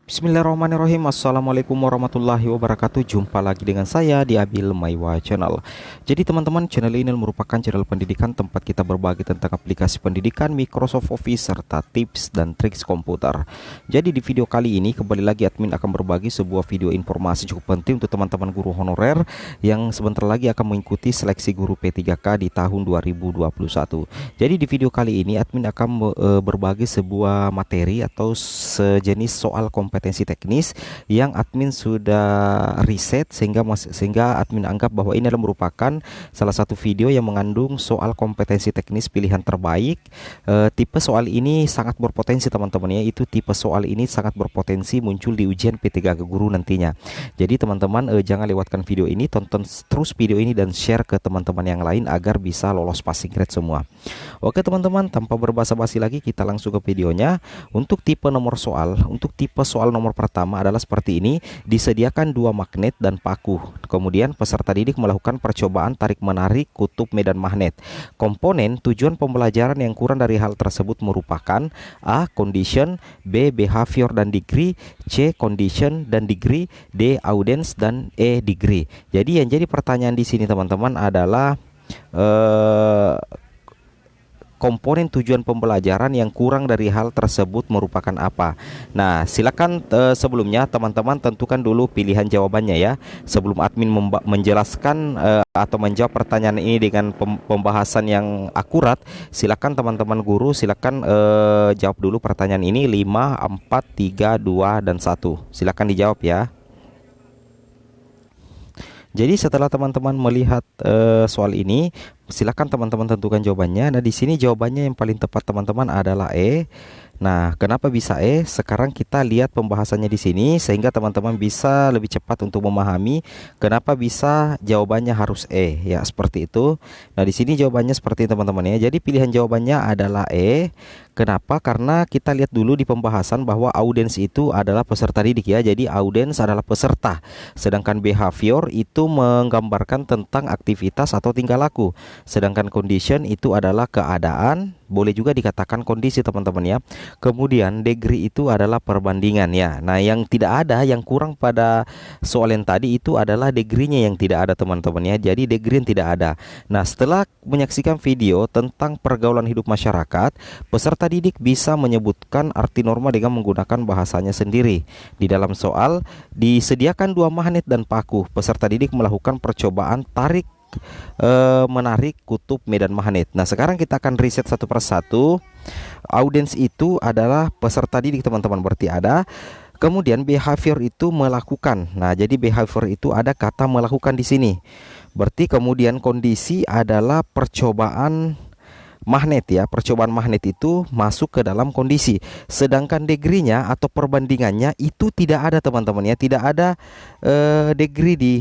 Bismillahirrahmanirrahim. Assalamualaikum warahmatullahi wabarakatuh. Jumpa lagi dengan saya di Abil Maiwa Channel. Jadi teman-teman, channel ini merupakan channel pendidikan tempat kita berbagi tentang aplikasi pendidikan, Microsoft Office, serta tips dan triks komputer. Jadi di video kali ini kembali lagi admin akan berbagi sebuah video informasi cukup penting untuk teman-teman guru honorer yang sebentar lagi akan mengikuti seleksi guru P3K di tahun 2021. Jadi di video kali ini admin akan berbagi sebuah materi atau sejenis soal kompetensi teknis yang admin sudah riset sehingga admin anggap bahwa ini adalah merupakan salah satu video yang mengandung soal kompetensi teknis pilihan terbaik. Tipe soal ini sangat berpotensi teman-teman ya, itu tipe soal ini sangat berpotensi muncul di ujian P3K guru nantinya. Jadi teman-teman jangan lewatkan video ini, tonton terus video ini dan share ke teman-teman yang lain agar bisa lolos passing grade semua. Oke teman-teman, tanpa berbasa-basi lagi kita langsung ke videonya. Untuk tipe soal nomor pertama adalah seperti ini. Disediakan dua magnet dan paku. Kemudian peserta didik melakukan percobaan tarik-menarik kutub medan magnet. Komponen tujuan pembelajaran yang kurang dari hal tersebut merupakan A. Condition, B. Behavior dan degree, C. Condition dan degree, D. Audience, dan E. Degree. Jadi yang jadi pertanyaan di sini teman-teman adalah komponen tujuan pembelajaran yang kurang dari hal tersebut merupakan apa? Nah, silakan sebelumnya teman-teman tentukan dulu pilihan jawabannya ya. Sebelum admin menjelaskan atau menjawab pertanyaan ini dengan pembahasan yang akurat, silakan teman-teman guru silakan jawab dulu pertanyaan ini 5, 4, 3, 2, dan 1. Silakan dijawab ya. Jadi setelah teman-teman melihat soal ini, silakan teman-teman tentukan jawabannya. Nah, di sini jawabannya yang paling tepat teman-teman adalah E. Nah, kenapa bisa E? Sekarang kita lihat pembahasannya di sini sehingga teman-teman bisa lebih cepat untuk memahami kenapa bisa jawabannya harus E. Ya, seperti itu. Nah, di sini jawabannya seperti teman-teman ya. Jadi pilihan jawabannya adalah E. Kenapa? Karena kita lihat dulu di pembahasan bahwa audiens itu adalah peserta didik ya. Jadi audiens adalah peserta. Sedangkan behavior itu menggambarkan tentang aktivitas atau tingkah laku. Sedangkan condition itu adalah keadaan, boleh juga dikatakan kondisi teman-teman ya. Kemudian degree itu adalah perbandingan ya. Nah, yang tidak ada, yang kurang pada soal yang tadi itu adalah degree-nya yang tidak ada teman-teman ya. Jadi degree yang tidak ada. Nah, setelah menyaksikan video tentang pergaulan hidup masyarakat, peserta didik bisa menyebutkan arti norma dengan menggunakan bahasanya sendiri. Di dalam soal disediakan dua magnet dan paku. Peserta didik melakukan percobaan tarik menarik kutub medan magnet. Nah, sekarang kita akan riset satu persatu. Audiens itu adalah peserta didik teman-teman, berarti ada. Kemudian behavior itu melakukan. Nah, jadi behavior itu ada kata melakukan di sini. Berarti kemudian kondisi adalah percobaan magnet ya. Percobaan magnet itu masuk ke dalam kondisi. Sedangkan degree-nya atau perbandingannya itu tidak ada teman-teman ya. Tidak ada degree di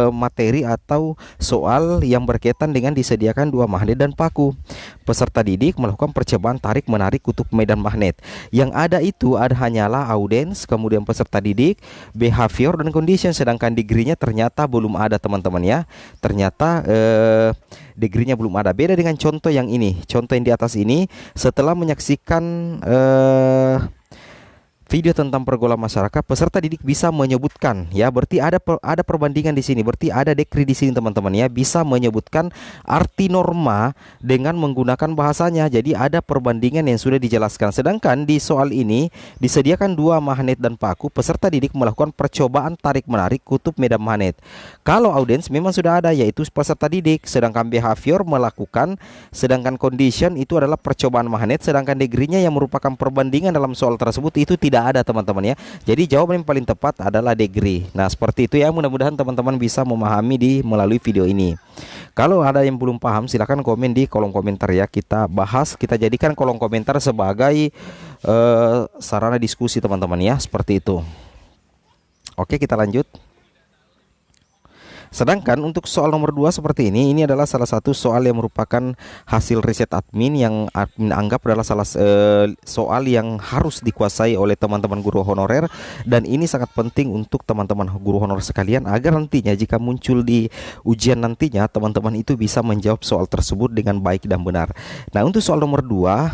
materi atau soal yang berkaitan dengan disediakan dua magnet dan paku. Peserta didik melakukan percobaan tarik menarik kutub medan magnet. Yang ada itu hanyalah audiens, kemudian peserta didik, behavior dan condition. Sedangkan degree-nya ternyata belum ada teman-teman ya. Ternyata degree-nya belum ada. Beda dengan contoh yang ini. Contoh yang di atas ini, setelah menyaksikan video tentang pergaulan masyarakat, peserta didik bisa menyebutkan ya, berarti ada perbandingan di sini, berarti ada degree di sini teman-teman ya, bisa menyebutkan arti norma dengan menggunakan bahasanya. Jadi ada perbandingan yang sudah dijelaskan. Sedangkan di soal ini disediakan dua magnet dan paku, peserta didik melakukan percobaan tarik menarik kutub medan magnet. Kalau audiens memang sudah ada, yaitu peserta didik. Sedangkan behavior melakukan, sedangkan condition itu adalah percobaan magnet. Sedangkan degree-nya yang merupakan perbandingan dalam soal tersebut itu tidak ada teman-teman ya. Jadi jawaban yang paling tepat adalah degree. Nah, seperti itu ya. Mudah-mudahan teman-teman bisa memahami melalui video ini. Kalau ada yang belum paham, silahkan komen di kolom komentar ya. Kita bahas, kita jadikan kolom komentar sebagai sarana diskusi teman-teman ya. Seperti itu. Oke, kita lanjut. Sedangkan untuk soal nomor 2 seperti ini adalah salah satu soal yang merupakan hasil riset admin yang admin anggap adalah soal yang harus dikuasai oleh teman-teman guru honorer, dan ini sangat penting untuk teman-teman guru honorer sekalian agar nantinya jika muncul di ujian nantinya teman-teman itu bisa menjawab soal tersebut dengan baik dan benar. Nah, untuk soal nomor 2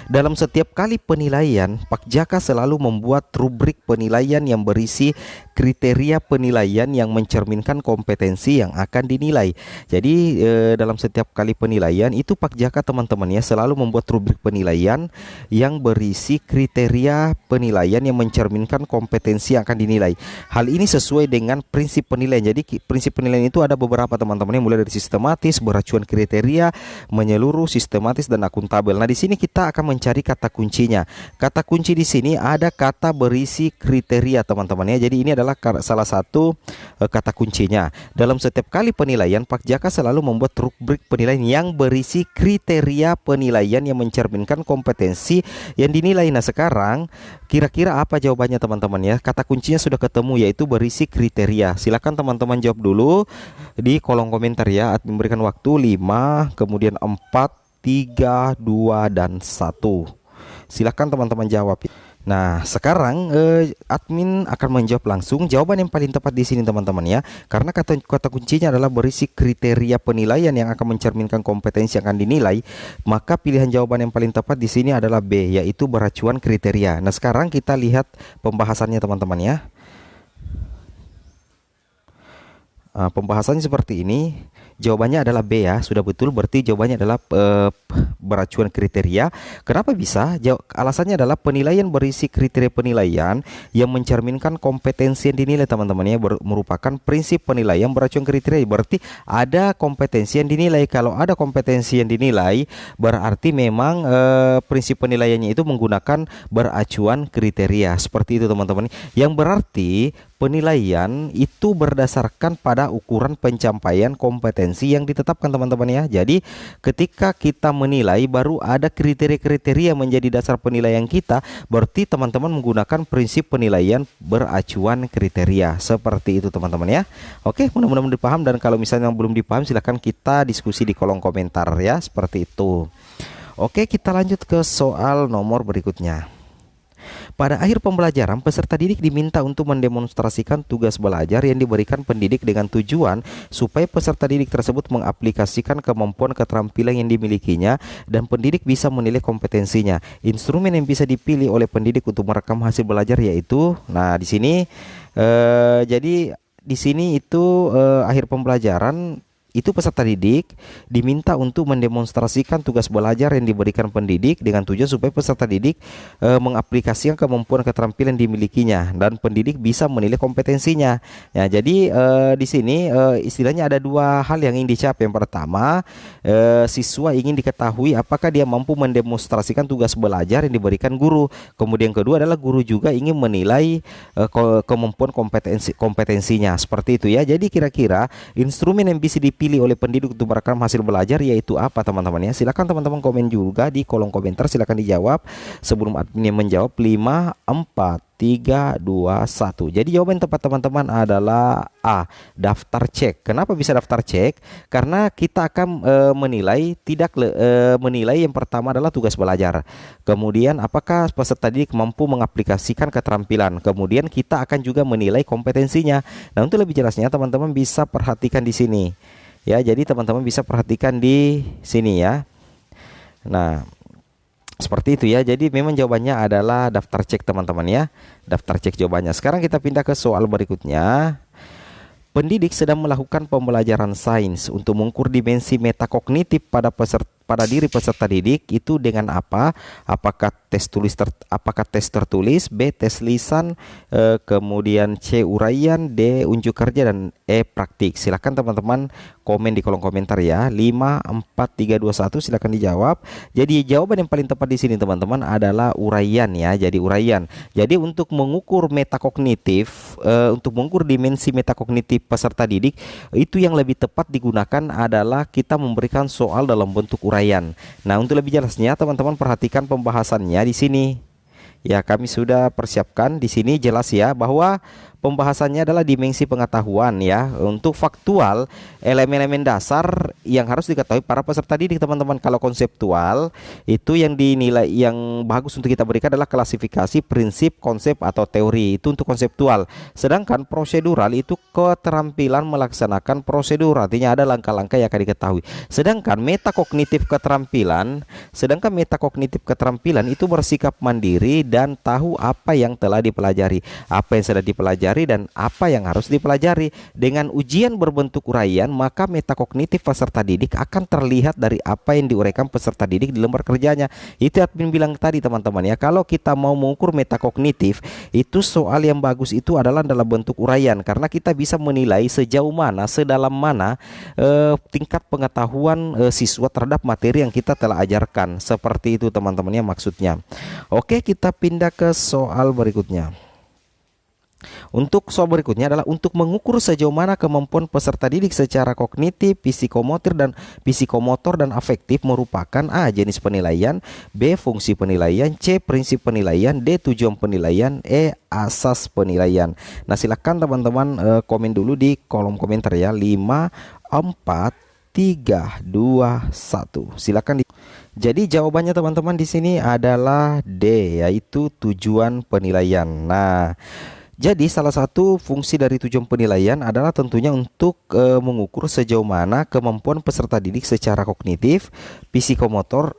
Dalam setiap kali penilaian, Pak Jaka selalu membuat rubrik penilaian yang berisi kriteria penilaian yang mencerminkan kompetensi yang akan dinilai. Jadi dalam setiap kali penilaian itu Pak Jaka teman-teman ya selalu membuat rubrik penilaian yang berisi kriteria penilaian yang mencerminkan kompetensi yang akan dinilai. Hal ini sesuai dengan prinsip penilaian. Jadi prinsip penilaian itu ada beberapa teman-teman ya, mulai dari sistematis, beracuan kriteria, menyeluruh, sistematis dan akuntabel. Nah, di sini kita akan mencari kata kuncinya. Kata kunci di sini ada kata berisi kriteria teman-teman ya. Jadi ini adalah salah satu kata kuncinya. Dalam setiap kali penilaian, Pak Jaka selalu membuat rubrik penilaian yang berisi kriteria penilaian yang mencerminkan kompetensi yang dinilai. Nah, sekarang kira-kira apa jawabannya teman-teman ya? Kata kuncinya sudah ketemu, yaitu berisi kriteria. Silakan teman-teman jawab dulu di kolom komentar ya. Admin berikan waktu 5, kemudian 4, 3, 2, dan 1. Silakan teman-teman jawab. Nah, sekarang admin akan menjawab langsung. Jawaban yang paling tepat di sini teman-teman ya. Karena kata kuncinya adalah berisi kriteria penilaian yang akan mencerminkan kompetensi yang akan dinilai, maka pilihan jawaban yang paling tepat di sini adalah B, yaitu beracuan kriteria. Nah, sekarang kita lihat pembahasannya teman-teman ya. Pembahasannya seperti ini. Jawabannya adalah B ya, sudah betul, berarti jawabannya adalah beracuan kriteria. Kenapa bisa? Alasannya adalah penilaian berisi kriteria penilaian yang mencerminkan kompetensi yang dinilai teman-teman ya, merupakan prinsip penilaian beracuan kriteria. Berarti ada kompetensi yang dinilai. Kalau ada kompetensi yang dinilai, berarti memang prinsip penilaiannya itu menggunakan beracuan kriteria. Seperti itu teman-teman. Yang berarti penilaian itu berdasarkan pada ukuran pencapaian kompetensi yang ditetapkan teman-teman ya. Jadi ketika kita menilai baru ada kriteria-kriteria menjadi dasar penilaian kita, berarti teman-teman menggunakan prinsip penilaian beracuan kriteria. Seperti itu teman-teman ya. Oke, mudah-mudahan dipaham, dan kalau misalnya belum dipaham silahkan kita diskusi di kolom komentar ya. Seperti itu. Oke, kita lanjut ke soal nomor berikutnya. Pada akhir pembelajaran, peserta didik diminta untuk mendemonstrasikan tugas belajar yang diberikan pendidik dengan tujuan supaya peserta didik tersebut mengaplikasikan kemampuan keterampilan yang dimilikinya dan pendidik bisa menilai kompetensinya. Instrumen yang bisa dipilih oleh pendidik untuk merekam hasil belajar yaitu, nah di sini jadi di sini itu akhir pembelajaran itu peserta didik diminta untuk mendemonstrasikan tugas belajar yang diberikan pendidik dengan tujuan supaya peserta didik mengaplikasikan kemampuan keterampilan dimilikinya dan pendidik bisa menilai kompetensinya. Ya, jadi di sini istilahnya ada dua hal yang ingin dicapai. Yang pertama, siswa ingin diketahui apakah dia mampu mendemonstrasikan tugas belajar yang diberikan guru. Kemudian kedua adalah guru juga ingin menilai kemampuan kompetensinya. Seperti itu ya. Jadi kira-kira instrumen yang bisa dipilih oleh pendidik untuk merekam hasil belajar yaitu apa teman-teman ya. Silakan teman-teman komen juga di kolom komentar, silakan dijawab sebelum admin menjawab. 5, 4, 3, 2, 1. Jadi jawaban tepat teman-teman adalah A, daftar cek. Kenapa bisa daftar cek? Karena kita akan menilai menilai yang pertama adalah tugas belajar. Kemudian apakah peserta didik mampu mengaplikasikan keterampilan. Kemudian kita akan juga menilai kompetensinya. Nah, untuk lebih jelasnya teman-teman bisa perhatikan di sini. Ya, jadi teman-teman bisa perhatikan di sini ya. Nah, seperti itu ya. Jadi memang jawabannya adalah daftar cek teman-teman ya. Daftar cek jawabannya. Sekarang kita pindah ke soal berikutnya. Pendidik sedang melakukan pembelajaran sains untuk mengukur dimensi metakognitif pada diri peserta didik itu dengan apa? Apakah tes tertulis, B tes lisan, kemudian C uraian, D unjuk kerja, dan E praktik. Silakan teman-teman komen di kolom komentar ya. 5, 4, 3, 2, 1 silakan dijawab. Jadi jawaban yang paling tepat di sini teman-teman adalah uraian ya. Jadi uraian. Jadi untuk mengukur metakognitif, untuk mengukur dimensi metakognitif peserta didik, itu yang lebih tepat digunakan adalah kita memberikan soal dalam bentuk uraian. Nah, untuk lebih jelasnya teman-teman perhatikan pembahasannya di sini. Ya, kami sudah persiapkan di sini jelas ya bahwa pembahasannya adalah dimensi pengetahuan ya. Untuk faktual, elemen-elemen dasar yang harus diketahui para peserta didik teman-teman. Kalau konseptual itu yang dinilai yang bagus untuk kita berikan adalah klasifikasi, prinsip, konsep atau teori. Itu untuk konseptual. Sedangkan prosedural itu keterampilan melaksanakan prosedur, artinya ada langkah-langkah yang akan diketahui. Sedangkan metakognitif keterampilan itu bersikap mandiri dan tahu apa yang telah dipelajari, apa yang sudah dipelajari dan apa yang harus dipelajari. Dengan ujian berbentuk uraian, maka metakognitif peserta didik akan terlihat dari apa yang diuraikan peserta didik di lembar kerjanya. Itu admin bilang tadi teman-teman ya, kalau kita mau mengukur metakognitif, itu soal yang bagus itu adalah dalam bentuk uraian, karena kita bisa menilai sejauh mana, sedalam mana tingkat pengetahuan siswa terhadap materi yang kita telah ajarkan. Seperti itu teman-teman ya maksudnya. Oke, kita pindah ke soal berikutnya. Untuk soal berikutnya adalah untuk mengukur sejauh mana kemampuan peserta didik secara kognitif, psikomotor dan afektif merupakan A. jenis penilaian, B. fungsi penilaian, C. prinsip penilaian, D. tujuan penilaian, E. asas penilaian. Nah, silakan teman-teman komen dulu di kolom komentar ya. 5 4 3 2 1. Silakan Jadi jawabannya teman-teman di sini adalah D, yaitu tujuan penilaian. Nah, jadi salah satu fungsi dari tujuan penilaian adalah tentunya untuk mengukur sejauh mana kemampuan peserta didik secara kognitif, psikomotor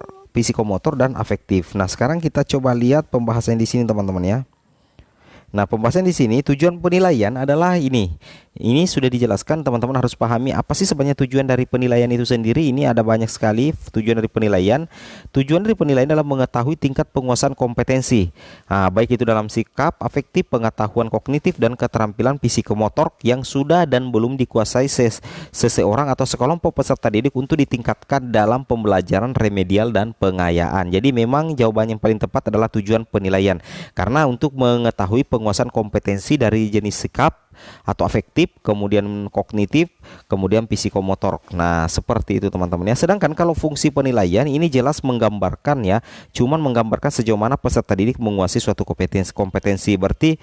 dan afektif. Nah, sekarang kita coba lihat pembahasan di sini teman-teman ya. Nah, pembahasan di sini tujuan penilaian adalah ini. Ini sudah dijelaskan, teman-teman harus pahami apa sih sebenarnya tujuan dari penilaian itu sendiri. Ini ada banyak sekali tujuan dari penilaian. Tujuan dari penilaian adalah mengetahui tingkat penguasaan kompetensi. Nah, baik itu dalam sikap, afektif, pengetahuan kognitif dan keterampilan psikomotor yang sudah dan belum dikuasai seseorang atau sekelompok peserta didik untuk ditingkatkan dalam pembelajaran remedial dan pengayaan. Jadi memang jawaban yang paling tepat adalah tujuan penilaian. Karena untuk mengetahui penguasaan kompetensi dari jenis sikap atau afektif, kemudian kognitif, kemudian psikomotor. Nah, seperti itu teman-teman ya. Sedangkan kalau fungsi penilaian ini jelas menggambarkan ya, cuman menggambarkan sejauh mana peserta didik menguasai suatu kompetensi. Berarti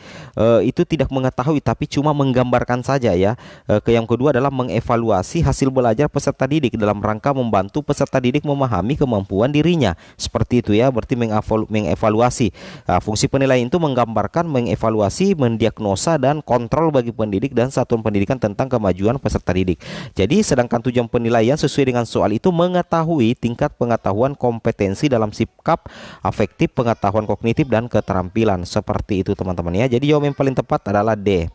itu tidak mengetahui tapi cuma menggambarkan saja ya. Yang kedua adalah mengevaluasi hasil belajar peserta didik dalam rangka membantu peserta didik memahami kemampuan dirinya. Seperti itu ya, berarti mengevaluasi. Nah, fungsi penilaian itu menggambarkan, mengevaluasi, mendiagnosa dan kontrol bagi pendidik dan satuan pendidikan tentang kemajuan peserta didik. Jadi sedangkan tujuan penilaian sesuai dengan soal itu mengetahui tingkat pengetahuan kompetensi dalam sikap, afektif, pengetahuan kognitif dan keterampilan. Seperti itu teman-teman ya. Jadi jawaban yang paling tepat adalah D.